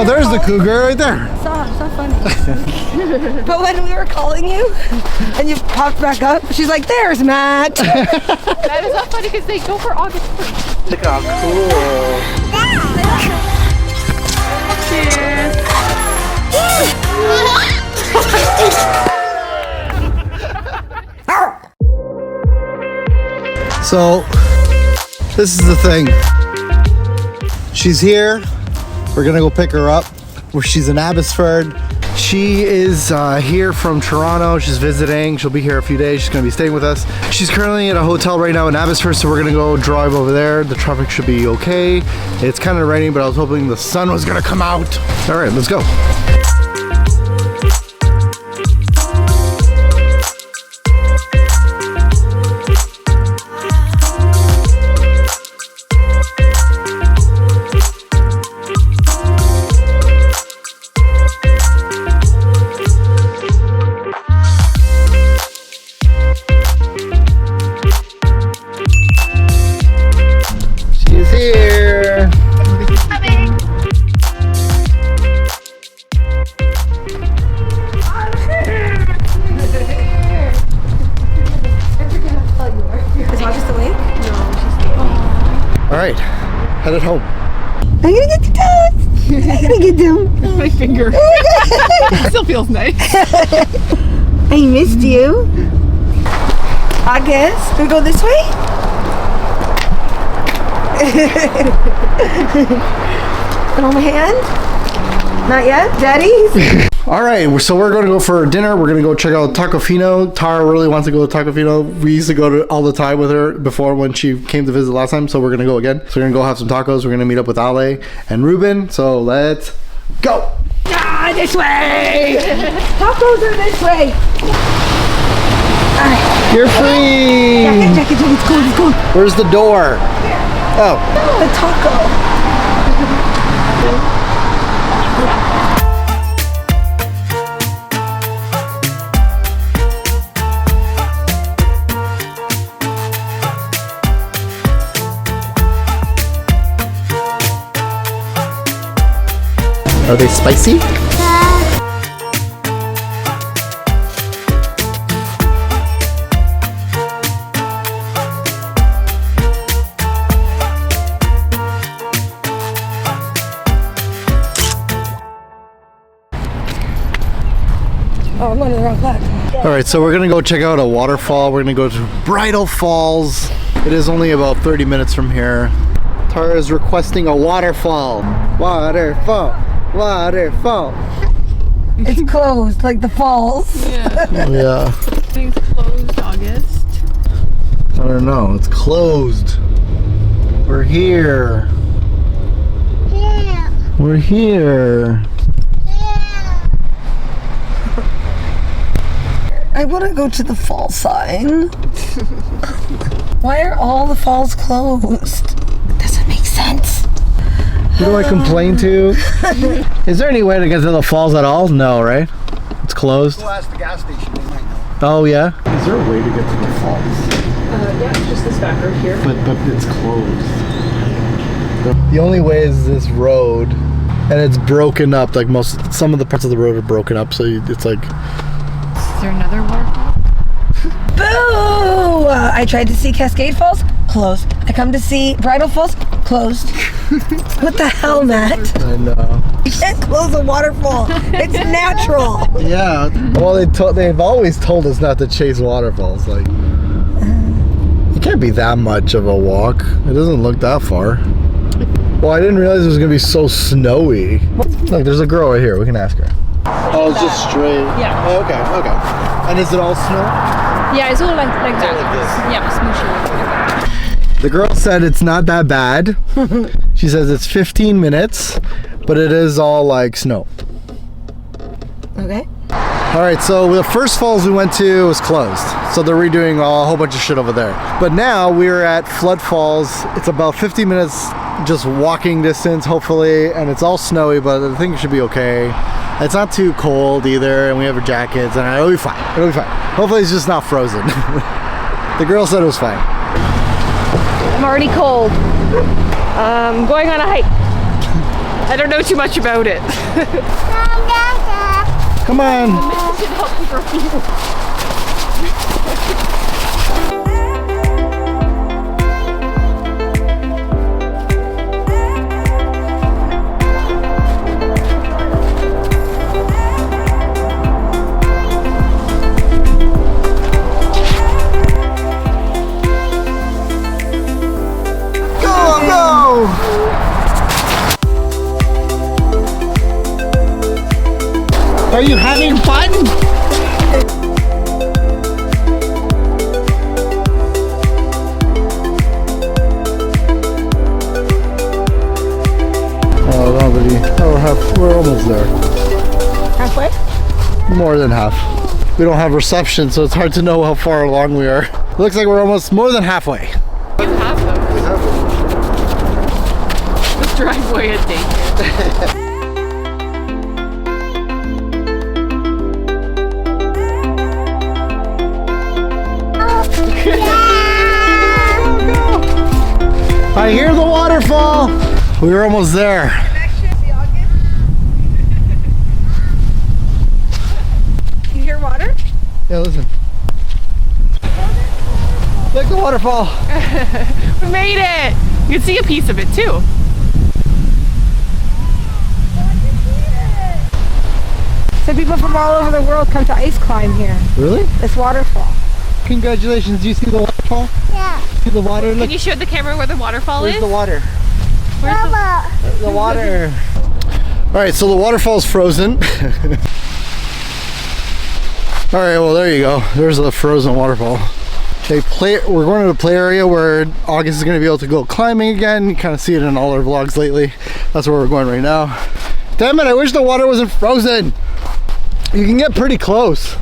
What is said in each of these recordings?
Oh, there's the cougar right there. It's not funny. But when we were calling you and you popped back up, she's like, there's Matt. That is not funny because they go for August 1st. Look how cool. Cheers. So, this is the thing. She's here. We're gonna go pick her up. Where she's in Abbotsford. She is here from Toronto. She's visiting. She'll be here a few days. She's gonna be staying with us. She's currently at a hotel right now in Abbotsford, so we're gonna go drive over there. The traffic should be okay. It's kind of raining, but I was hoping the sun was gonna come out. All right, let's go. All right, headed home. I'm gonna get the toes. I'm gonna get them. My finger. Still feels nice. I missed you. I guess. Do we go this way? On my hand? Not yet? Daddy's? All right, so we're going to go for dinner. We're going to go check out Tacofino. Tara really wants to go to Tacofino. We used to go to all the time with her before when she came to visit last time, so we're going to go again. So we're going to go have some tacos. We're going to meet up with Ale and Ruben. So let's go. Ah, this way! Tacos are this way. You're free. Jacket, it's cold, it's cold. Where's the door? Oh. The taco. Are they spicy? Oh, I'm on the wrong flag. All right, so we're gonna go check out a waterfall. We're gonna go to Bridal Falls. It is only about 30 minutes from here. Tara is requesting a waterfall. Waterfall, waterfall. It's closed, like the falls. Yeah. Yeah, Things closed August. I don't know, it's closed. We're here. Yeah. We're here. I want to go to the fall sign. Why are all the falls closed? It doesn't make sense. Who do I complain to? Is there any way to get to the falls at all? No, right? It's closed. Go ask the gas station, they might know. Oh yeah. Is there a way to get to the falls? Yeah, it's just this back road here. But it's closed. The only way is this road, and it's broken up. Like some of the parts of the road are broken up, so it's like. Is there another waterfall? Boo! I tried to see Cascade Falls, closed. I come to see Bridal Falls, closed. What the hell, Matt? I know. You can't close a waterfall. It's natural. Yeah. Well, they've always told us not to chase waterfalls. Like, it can't be that much of a walk. It doesn't look that far. Well, I didn't realize it was gonna be so snowy. Look, there's a girl right here. We can ask her. Oh, it's just straight. Yeah. Oh, okay. And is it all snow? Yeah, it's all like that. like Yeah, smooshy. The girl said it's not that bad. She says it's 15 minutes, but it is all like snow. Okay. All right, so the first falls we went to was closed. So they're redoing a whole bunch of shit over there. But now we're at Flood Falls. It's about 50 minutes just walking distance, hopefully, and it's all snowy, but I think it should be okay. It's not too cold either, and we have our jackets, and it'll be fine. It'll be fine. Hopefully it's just not frozen. The girl said it was fine. I'm already cold. Going on a hike. I don't know too much about it. Come on. I should help you for a few. Are you having fun? Oh, nobody. Oh, we're almost there. Halfway? More than half. We don't have reception, so it's hard to know how far along we are. It looks like we're almost more than halfway. You have them. This driveway at daycare. I hear the waterfall. We're almost there. You hear water? Yeah, listen. Look, the waterfall. We made it. You can see a piece of it too. So people from all over the world come to ice climb here. Really? This waterfall. Congratulations. Do you see the waterfall? Yeah. See the water? Look. Can you show the camera where the waterfall Where's is? the water? Where's The water. All right, so the waterfall's frozen. All right, well, there you go. There's a frozen waterfall. Okay, we're going to the play area where August is going to be able to go climbing again. You kind of see it in all our vlogs lately. That's where we're going right now. Damn it, I wish the water wasn't frozen. You can get pretty close.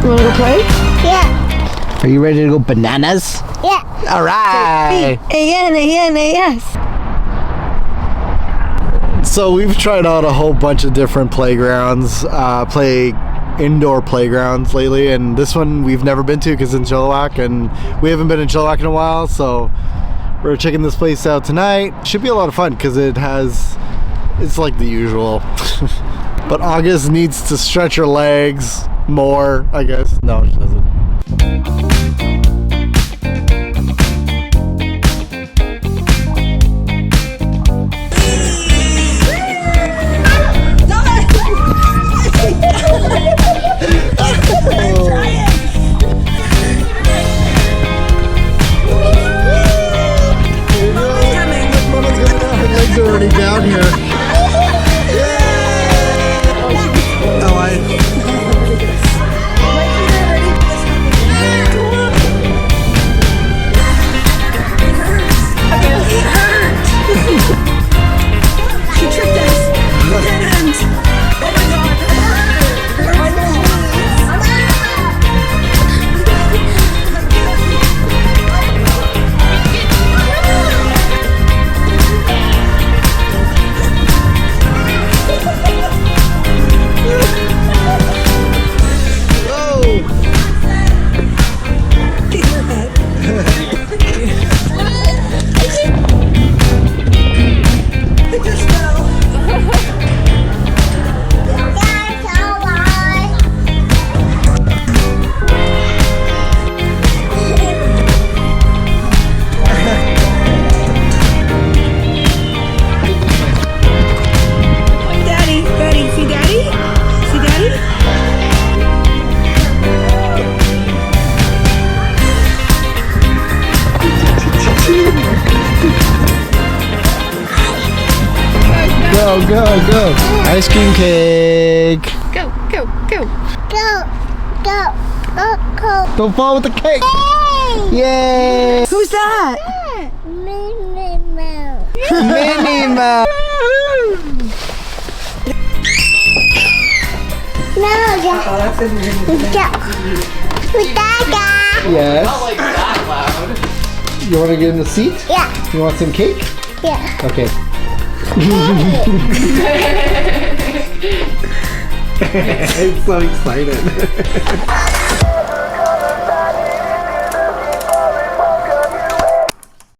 You wanna go play? Yeah. Are you ready to go bananas? Yeah. All right. Yes. So we've tried out a whole bunch of different playgrounds, indoor playgrounds lately, and this one we've never been to because it's in Chilliwack, and we haven't been in Chilliwack in a while, so we're checking this place out tonight. Should be a lot of fun because it's like the usual. But August needs to stretch her legs more, I guess. No, she doesn't. Her legs are already down here. Go. Ice cream cake. Go. Go. Don't fall with the cake. Yay! Yay! Who's that? Minnie Mouse. Minnie Mouse. No, yeah. Yes. Not like that loud. You want to get in the seat? Yeah. You want some cake? Yeah. Okay. It's so excited.